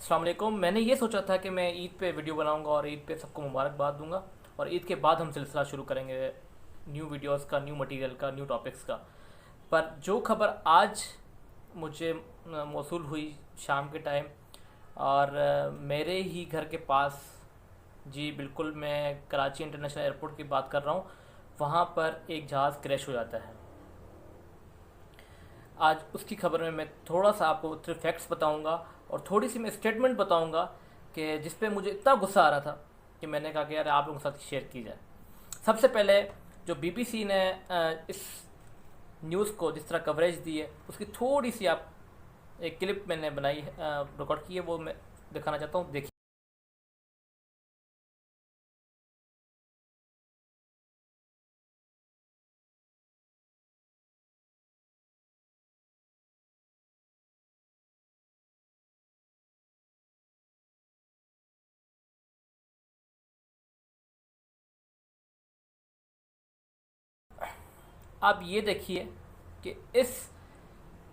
अस्सलाम वालेकुम। मैंने ये सोचा था कि मैं ईद पे वीडियो बनाऊंगा और ईद पे सबको मुबारकबाद दूंगा और ईद के बाद हम सिलसिला शुरू करेंगे न्यू वीडियोस का, न्यू मटेरियल का, न्यू टॉपिक्स का। पर जो खबर आज मुझे मौसूल हुई शाम के टाइम और मेरे ही घर के पास, जी बिल्कुल, मैं कराची इंटरनेशनल एयरपोर्ट की बात कर रहा हूँ, वहाँ पर एक जहाज़ क्रैश हो जाता है। आज उसकी खबर में मैं थोड़ा सा आपको फैक्ट्स बताऊंगा और थोड़ी सी मैं स्टेटमेंट बताऊंगा कि जिस पे मुझे इतना गुस्सा आ रहा था कि मैंने कहा कि यार आप लोगों के साथ शेयर की जाए। सबसे पहले जो बीबीसी ने इस न्यूज़ को जिस तरह कवरेज दी है उसकी थोड़ी सी आप एक क्लिप मैंने बनाई है, रिकॉर्ड की है, वो मैं दिखाना चाहता हूँ। देखिए। आप ये देखिए कि इस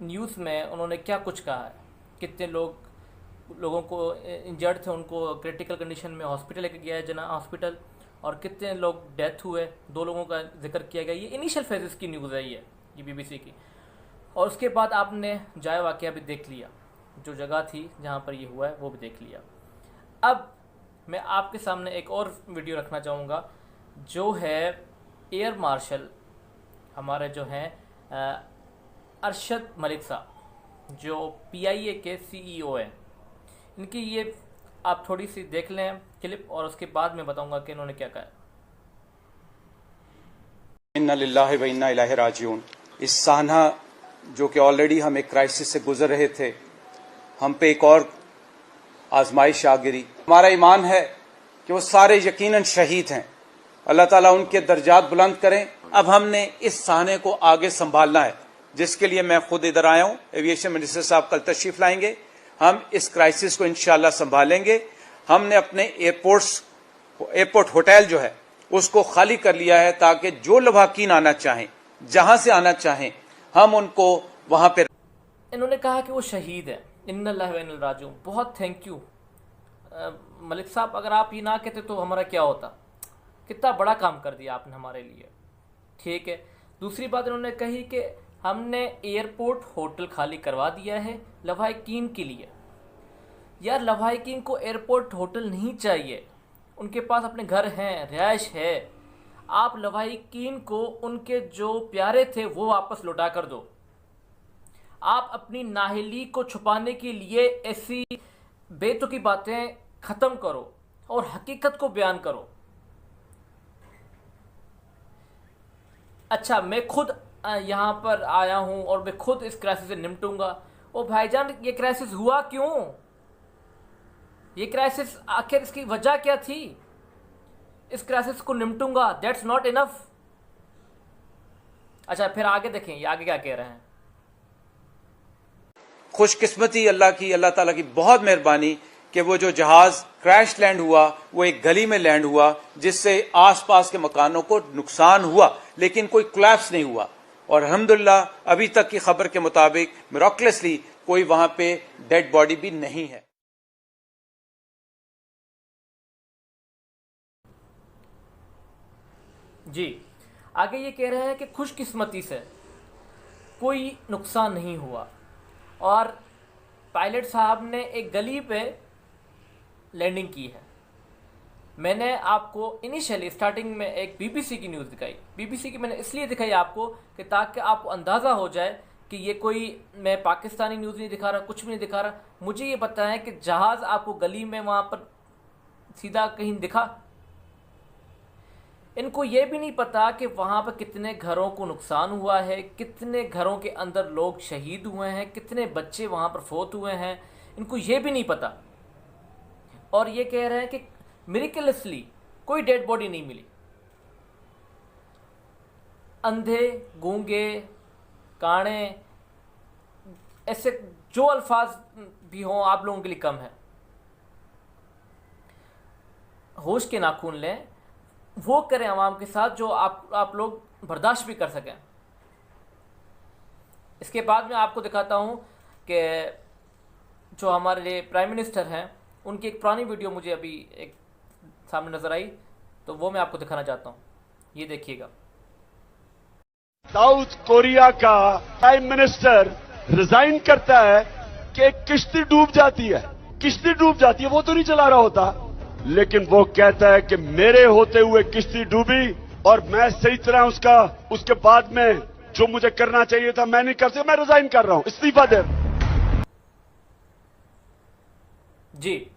न्यूज़ में उन्होंने क्या कुछ कहा है। कितने लोगों को इंजर्ड थे, उनको क्रिटिकल कंडीशन में हॉस्पिटल लेके गया है, जना हॉस्पिटल, और कितने लोग डेथ हुए, 2 लोगों का जिक्र किया गया। ये इनिशियल फेजेस की न्यूज़ है, ये बीबीसी की। और उसके बाद आपने जाए वाक़या भी देख लिया, जो जगह थी जहाँ पर ये हुआ है वो भी देख लिया। अब मैं आपके सामने एक और वीडियो रखना चाहूँगा, जो है एयर मार्शल हमारे जो हैं अरशद मलिक साहब, जो पीआईए के सीईओ हैं। इनकी ये आप थोड़ी सी देख लें क्लिप और उसके बाद मैं बताऊंगा कि इन्होंने क्या कहा। इन्ना लिल्लाहि व इन्ना इलैहि राजिऊन। इस सानहा जो कि ऑलरेडी हम एक क्राइसिस से गुजर रहे थे, हम पे एक और आजमाइश आ गिरी। हमारा ईमान है कि वो सारे यकीनन शहीद हैं, अल्लाह ताला उनके दर्जात बुलंद करें। अब हमने इस साहने को आगे संभालना है, जिसके लिए मैं खुद इधर आया हूं। एविएशन मिनिस्टर साहब कल तशरीफ लाएंगे, हम इस क्राइसिस को इंशाल्लाह संभालेंगे। हमने अपने एयरपोर्ट होटल जो है उसको खाली कर लिया है, ताकि जो लवाकीन आना चाहें, जहां से आना चाहें, हम उनको वहां पे। इन्होंने कहा कि वो शहीद है। इन्ना लिल्लाहि व इन्ना इलैहि राजिऊन। बहुत थैंक यू मलिक साहब, अगर आप ये ना कहते तो हमारा क्या होता। कितना बड़ा काम कर दिया आपने हमारे लिए। ठीक है। दूसरी बात इन्होंने कही कि हमने एयरपोर्ट होटल खाली करवा दिया है लवाहिकीन के लिए। यार, लवाहिकीन को एयरपोर्ट होटल नहीं चाहिए, उनके पास अपने घर हैं, रिहाइश है। आप लवाहिकीन को उनके जो प्यारे थे वो वापस लौटा कर दो। आप अपनी नाहली को छुपाने के लिए ऐसी बेतुकी बातें ख़त्म करो और हकीकत को बयान करो। अच्छा, मैं खुद यहाँ पर आया हूँ और मैं खुद इस क्राइसिस से निपटूंगा। ओ भाईजान, ये क्राइसिस हुआ क्यों? ये क्राइसिस आखिर इसकी वजह क्या थी? इस क्राइसिस को निपटूंगा, दैट्स नॉट इनफ। अच्छा, फिर आगे देखें ये आगे क्या कह रहे हैं। खुशकिस्मती अल्लाह की, अल्लाह ताला की बहुत मेहरबानी कि वो जो जहाज क्रैश लैंड हुआ वो एक गली में लैंड हुआ, जिससे आसपास के मकानों को नुकसान हुआ, लेकिन कोई कोलैप्स नहीं हुआ। और अल्हम्दुलिल्लाह अभी तक की खबर के मुताबिक मिराकलसली कोई वहां पे डेड बॉडी भी नहीं है। जी, आगे ये कह रहे हैं कि खुशकिस्मती से कोई नुकसान नहीं हुआ और पायलट साहब ने एक गली पे लैंडिंग की है। मैंने आपको इनिशियली स्टार्टिंग में एक बीबीसी की न्यूज़ दिखाई। बीबीसी की मैंने इसलिए दिखाई आपको कि ताकि आपको अंदाज़ा हो जाए कि ये कोई, मैं पाकिस्तानी न्यूज़ नहीं दिखा रहा, कुछ भी नहीं दिखा रहा। मुझे ये बताएं कि जहाज़ आपको गली में वहाँ पर सीधा कहीं दिखा? इनको ये भी नहीं पता कि वहाँ पर कितने घरों को नुकसान हुआ है, कितने घरों के अंदर लोग शहीद हुए हैं, कितने बच्चे वहाँ पर फोत हुए हैं। इनको ये भी नहीं पता और ये कह रहे हैं कि मिरेकलसली कोई डेड बॉडी नहीं मिली। अंधे, गूंगे, काणे, ऐसे जो अल्फाज भी हों आप लोगों के लिए कम है। होश के नाखून लें, वो करें आवाम के साथ जो आप लोग बर्दाश्त भी कर सकें। इसके बाद मैं आपको दिखाता हूँ कि जो हमारे प्राइम मिनिस्टर हैं, उनकी एक पुरानी वीडियो मुझे अभी एक सामने नज़र आई, तो वो मैं आपको दिखाना चाहता हूँ। ये देखिएगा। साउथ कोरिया का प्राइम मिनिस्टर रिजाइन करता है कि किश्ती डूब जाती है, किश्ती डूब जाती है, वो तो नहीं चला रहा होता, लेकिन वो कहता है कि मेरे होते हुए किश्ती डूबी और मैं सही तरह उसके बाद में जो मुझे करना चाहिए था मैं नहीं कर सका, मैं रिजाइन कर रहा हूं, इस्तीफा दे। जी,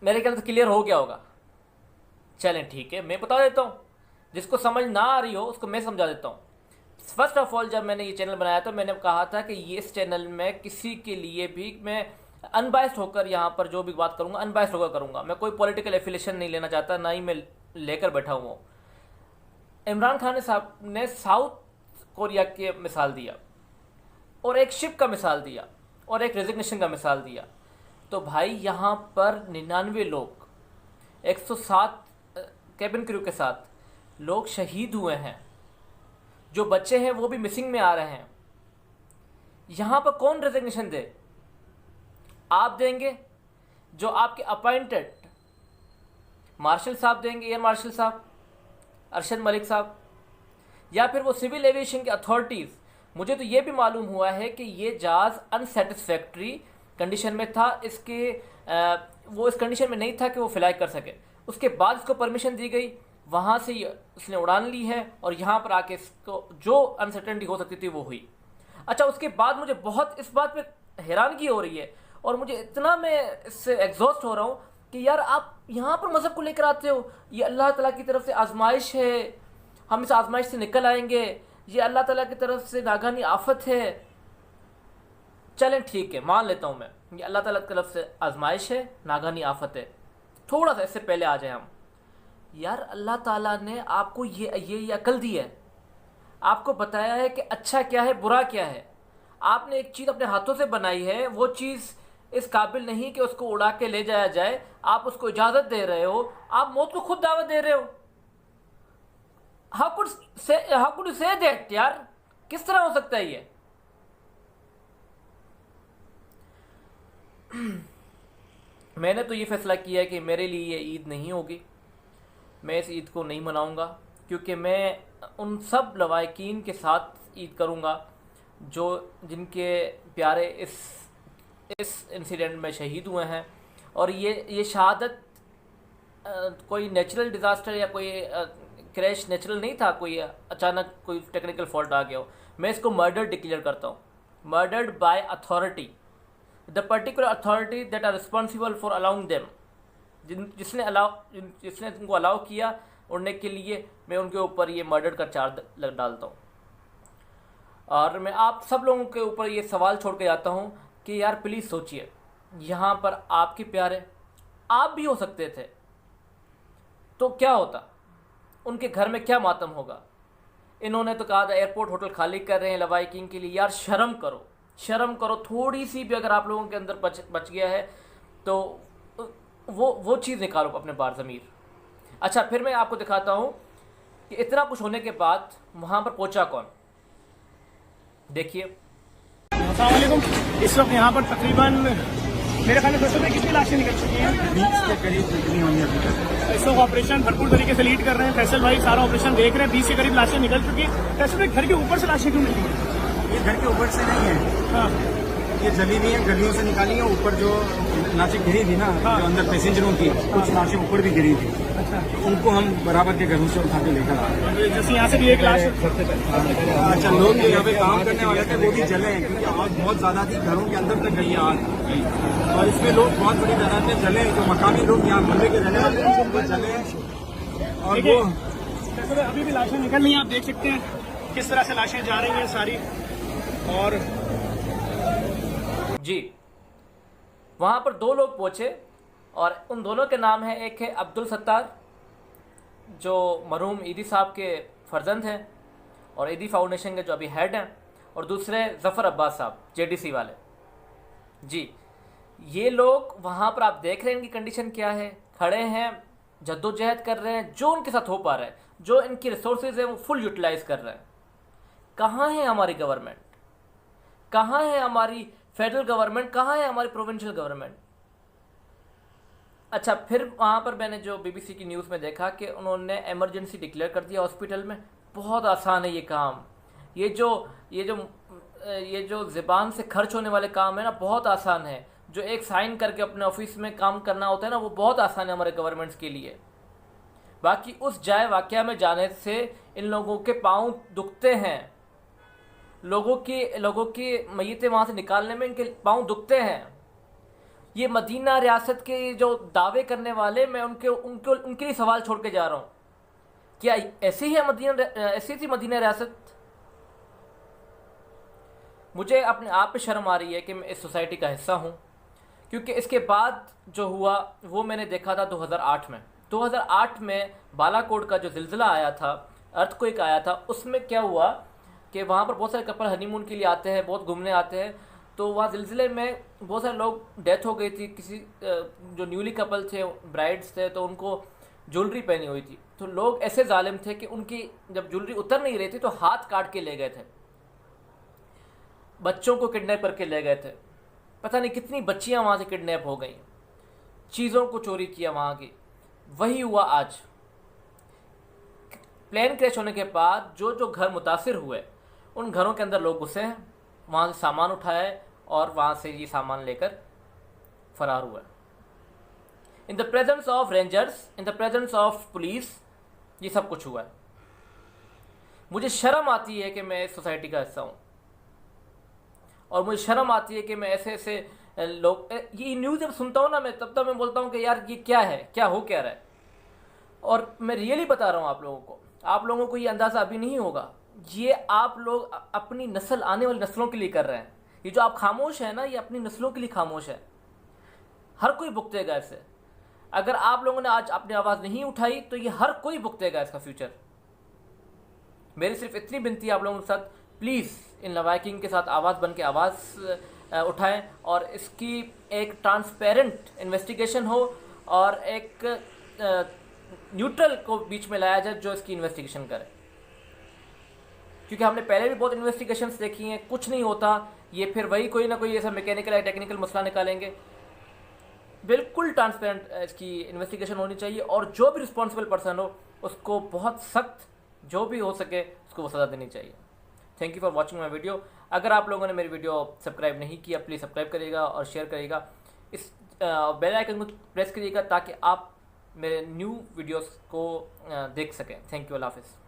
मेरे ख्याल से क्लियर हो गया होगा। चलें ठीक है, मैं बता देता हूँ, जिसको समझ ना आ रही हो उसको मैं समझा देता हूँ। फर्स्ट ऑफ ऑल, जब मैंने ये चैनल बनाया था, मैंने कहा था कि ये इस चैनल में किसी के लिए भी मैं अनबायस्ड होकर यहाँ पर जो भी बात करूँगा अनबायस्ड होकर करूँगा। मैं कोई पॉलिटिकल एफिलेशन नहीं लेना चाहता, ना ही मैं लेकर बैठा हूँ। इमरान खान साहब ने साउथ कोरिया की मिसाल दिया और एक शिप का मिसाल दिया और एक रेजिग्नेशन का मिसाल दिया। तो भाई यहाँ पर 99 लोग 107 कैबिन क्रू के साथ लोग शहीद हुए हैं, जो बच्चे हैं वो भी मिसिंग में आ रहे हैं। यहाँ पर कौन रेजिग्नेशन दे? आप देंगे, जो आपके अपॉइंटेड मार्शल साहब देंगे, एयर मार्शल साहब अरशद मलिक साहब, या फिर वो सिविल एविएशन की अथॉरिटीज़। मुझे तो ये भी मालूम हुआ है कि ये जहाज़ अनसेटिस्फैक्ट्री कंडीशन में था, वो इस कंडीशन में नहीं था कि वो फ्लाई कर सके। उसके बाद इसको परमिशन दी गई, वहाँ से उसने उड़ान ली है और यहाँ पर आके इसको जो अनसर्टेनिटी हो सकती थी वो हुई। अच्छा, उसके बाद मुझे बहुत इस बात पे हैरानगी हो रही है और मुझे इतना मैं इससे एग्जॉस्ट हो रहा हूँ कि यार आप यहाँ पर मज़हब को लेकर आते हो। ये अल्लाह ताला की तरफ से आजमाइश है, हम इस आजमाइश से निकल आएंगे, ये अल्लाह ताला की तरफ से नागानी आफत है। चलें ठीक है, मान लेता हूँ मैं, ये अल्लाह ताला की तरफ से आजमाइश है, नागानी आफत है। थोड़ा सा इससे पहले आ जाए हम, यार अल्लाह ताला ने आपको ये अकल दी है, आपको बताया है कि अच्छा क्या है बुरा क्या है। आपने एक चीज़ अपने हाथों से बनाई है, वो चीज़ इस काबिल नहीं कि उसको उड़ा के ले जाया जाए, आप उसको इजाज़त दे रहे हो, आप मौत को खुद दावत दे रहे हो। How could you say that यार? किस तरह हो सकता है ये? मैंने तो ये फैसला किया है कि मेरे लिए ये ईद नहीं होगी, मैं इस ईद को नहीं मनाऊंगा, क्योंकि मैं उन सब लवाकिन के साथ ईद करूंगा जो जिनके प्यारे इस इंसिडेंट में शहीद हुए हैं। और ये शहादत कोई नेचुरल डिज़ास्टर या कोई क्रैश नेचुरल नहीं था, कोई अचानक कोई टेक्निकल फॉल्ट आ गया हो। मैं इसको मर्डर डिक्लेयर करता हूँ, murdered by authority, the particular authority that are responsible for allowing them, जिसने उनको अलाउ किया उड़ने के लिए, मैं उनके ऊपर ये मर्डर का चार्ज डालता हूँ। और मैं आप सब लोगों के ऊपर ये सवाल छोड़ के जाता हूँ कि यार प्लीज़ सोचिए, यहाँ पर आपके प्यारे आप भी हो सकते थे, तो क्या होता? उनके घर में क्या मातम होगा? इन्होंने तो कहा था एयरपोर्ट होटल खाली कर रहे हैं लवाकिन के लिए। यार शर्म करो, शर्म करो, थोड़ी सी भी अगर आप लोगों के अंदर बच गया है तो वो चीज़ निकालो अपने बाहर ज़मीर। अच्छा, फिर मैं आपको दिखाता हूँ कि इतना कुछ होने के बाद वहाँ पर पहुँचा कौन। देखिए, अस्सलाम वालेकुम। इस वक्त यहाँ पर तकरीबन मेरे ख्याल में 200 में कितनी लाशें निकल चुकी हैं? 20 के करीब निकली होंगी अभी तक। इस वक्त ऑपरेशन भरपूर तरीके से लीड कर रहे हैं, फैसल भाई सारा ऑपरेशन देख रहे हैं। 20 के करीब लाशें निकल चुकी हैं। फैसल भाई, घर के ऊपर से लाशें क्यों निकली हैं? ये घर के ऊपर से नहीं है, हाँ, ये जली हुई है, गलियों से निकाली है। ऊपर जो लाशें गिरी थी ना, जो अंदर पैसेंजरों की, कुछ लाशें ऊपर भी गिरी थी, उनको हम बराबर के घरों से उठा के लेकर आ रहे हैं। जैसे यहाँ से भी एक लाश। अच्छा, लोग जो यहाँ पे काम करने वाले थे वो भी जले हैं, क्योंकि आग बहुत ज्यादा थी, घरों के अंदर तक गई आग, और इसमें लोग बहुत बड़ी तादाद में जले हैं। जो मकामी लोग यहाँ मोहल्ले के रहने वाले हैं वो जले हैं। और वो फैसल भाई, अभी भी लाशें निकल रही हैं, आप देख सकते हैं किस तरह से लाशें जा रही हैं सारी। और जी, वहाँ पर 2 लोग पहुँचे और उन दोनों के नाम है, एक है अब्दुल सत्तार जो मरहूम ईदी साहब के फर्जंद हैं और ईदी फाउंडेशन के जो अभी हेड हैं, और दूसरे ज़फ़र अब्बास साहब जेडीसी वाले। जी, ये लोग वहाँ पर आप देख रहे हैं इनकी कंडीशन क्या है, खड़े हैं, जद्दोजहद कर रहे हैं, जो उनके साथ हो पा रहा है, जो इनकी रिसोर्सेज है वो फुल यूटिलाइज़ कर रहे हैं। कहाँ है हमारी गवर्नमेंट? कहाँ है हमारी फेडरल गवर्नमेंट, कहाँ है हमारी प्रोविंशियल गवर्नमेंट? अच्छा, फिर वहाँ पर मैंने जो BBC की न्यूज़ में देखा कि उन्होंने इमरजेंसी डिक्लेयर कर दिया हॉस्पिटल में। बहुत आसान है ये काम। ये जो ज़बान से खर्च होने वाले काम है ना, बहुत आसान है। जो एक साइन करके अपने ऑफिस में काम करना होता है ना, वो बहुत आसान है हमारे गवर्नमेंट्स के लिए। बाकी उस जाए वाक़या में जाने से इन लोगों के पाँव दुखते हैं। लोगों की मैयतें वहाँ से निकालने में इनके पाँव दुखते हैं। ये मदीना रियासत के जो दावे करने वाले, मैं उनके लिए सवाल छोड़ के जा रहा हूँ। क्या ऐसी थी मदीना रियासत? मुझे अपने आप पे शर्म आ रही है कि मैं इस सोसाइटी का हिस्सा हूँ, क्योंकि इसके बाद जो हुआ वो मैंने देखा था 2008 में। 2008 में बालाकोट का जो ज़िलज़िला आया था, अर्थक्वेक आया था, उसमें क्या हुआ कि वहाँ पर बहुत सारे कपल हनीमून के लिए आते हैं, बहुत घूमने आते हैं। तो वहाँ ज़िलज़िले में बहुत सारे लोग डेथ हो गई थी। किसी जो न्यूली कपल थे, ब्राइड्स थे, तो उनको ज्वेलरी पहनी हुई थी। तो लोग ऐसे जालिम थे कि उनकी जब ज्वेलरी उतर नहीं रही थी तो हाथ काट के ले गए थे, बच्चों को किडनैप करके ले गए थे। पता नहीं कितनी बच्चियाँ वहाँ से किडनैप हो गई, चीज़ों को चोरी किया वहाँ की। वही हुआ आज। प्लेन क्रैश होने के बाद जो घर मुतासिर हुए, उन घरों के अंदर लोग घुसे हैं, वहाँ से सामान उठाए और वहाँ से ये सामान लेकर फरार हुआ। In the presence of rangers, in the presence of police, ये सब कुछ हुआ है। मुझे शर्म आती है कि मैं इस सोसाइटी का हिस्सा हूँ, और मुझे शर्म आती है कि मैं ऐसे लोग, ये न्यूज़ जब सुनता हूँ ना मैं, तब तक मैं बोलता हूँ कि यार ये क्या है, क्या हो क्या रहा है। और मैं रियली बता रहा हूँ आप लोगों को ये अंदाज़ा अभी नहीं होगा। ये आप लोग अपनी नस्ल, आने वाली नस्लों के लिए कर रहे हैं। ये जो आप खामोश है ना, ये अपनी नस्लों के लिए खामोश है। हर कोई भुगतेगा इससे। अगर आप लोगों ने आज अपनी आवाज़ नहीं उठाई तो ये हर कोई भुगतेगा इसका फ्यूचर। मेरी सिर्फ इतनी विनती है आप लोगों के साथ, प्लीज़ इन लवाकिन के साथ आवाज़ बन के आवाज़ उठाएं, और इसकी एक ट्रांसपेरेंट इन्वेस्टिगेशन हो, और एक न्यूट्रल को बीच में लाया जाए जो इसकी इन्वेस्टिगेशन करे। क्योंकि हमने पहले भी बहुत इन्वेस्टिगेशंस देखी हैं, कुछ नहीं होता। ये फिर वही कोई ना कोई ऐसा मैकेनिकल या टेक्निकल मसला निकालेंगे। बिल्कुल ट्रांसपेरेंट इसकी इन्वेस्टिगेशन होनी चाहिए, और जो भी रिस्पॉन्सिबल पर्सन हो उसको बहुत सख्त जो भी हो सके उसको वो सज़ा देनी चाहिए। Thank you for watching my video. अगर आप लोगों ने मेरी वीडियो सब्सक्राइब नहीं किया, प्लीज़ सब्सक्राइब करिएगा और शेयर करिएगा। इस बेल आइकन को प्रेस करिएगा ताकि आप मेरे न्यू वीडियोस को देख सकें। थैंक यू, अल्लाह हाफ़िज़।